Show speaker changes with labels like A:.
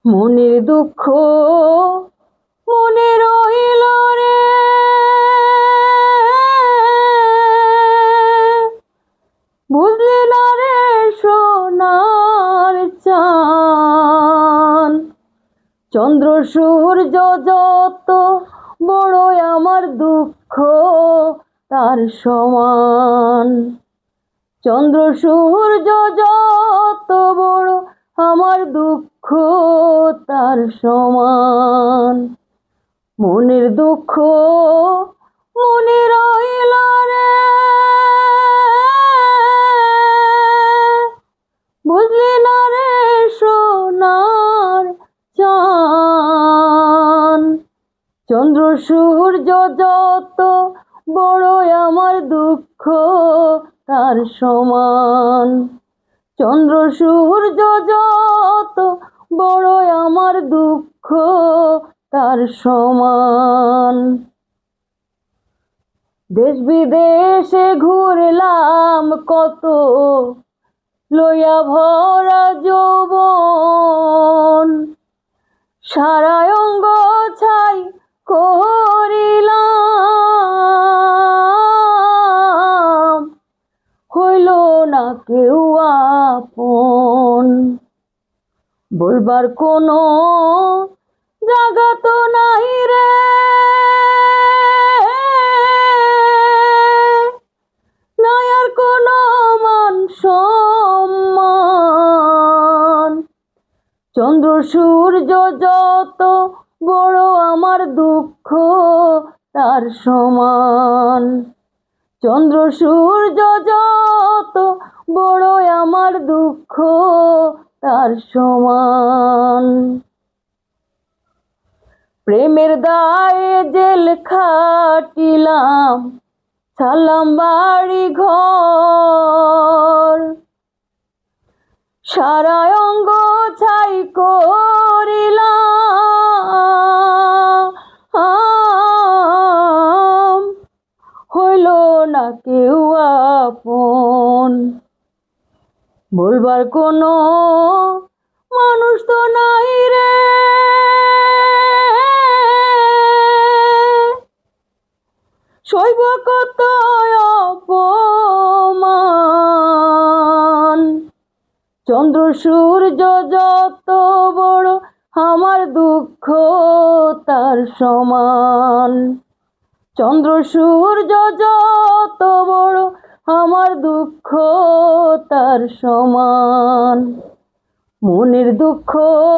A: মনের দুঃখ মনে রইল রে, বুঝলি না রে সোনার চান। চন্দ্র সূর্য যত বড় আমার দুঃখ তার সমান। চন্দ্র সূর্য যত বড় আমার দুঃখ তার সমান। মনের দুঃখ মনে রইল রে, বুঝলি না রে সোনার চান। চন্দ্র সূর্য যত বড় আমার দুঃখ তার সমান। চন্দ্র সূর্য যত বড় আমার দুঃখ তার সমান। দেশ বিদেশে ঘুরলাম কত, লইয়া ভরা যৌবন। সারা অঙ্গ ছাই করিলাম, হইল না কেউ আপন। বলবার কোনো জায়গা তো নাই রে, নাই আর কোনো মান সম্মান। চন্দ্র সূর্য যত বড় আমার দুঃখ তার সমান। চন্দ্র সূর্য যত বড় আমার দুঃখ তার সমান। প্রেমের দায়ে জেল খাটিলাম, ছাড়লাম বাড়ি ঘর। সারা অঙ্গ ছাই করিলাম, হইল না কেউ আপন। বলবার কোনো মানুষ তো নাই রে, সইব কত অপমান। চন্দ্র সূর্য যত বড় আমার দুঃখ তার সমান। চন্দ্র সূর্য যত বড় আমার দুঃখ তার সমান। মনের দুঃখ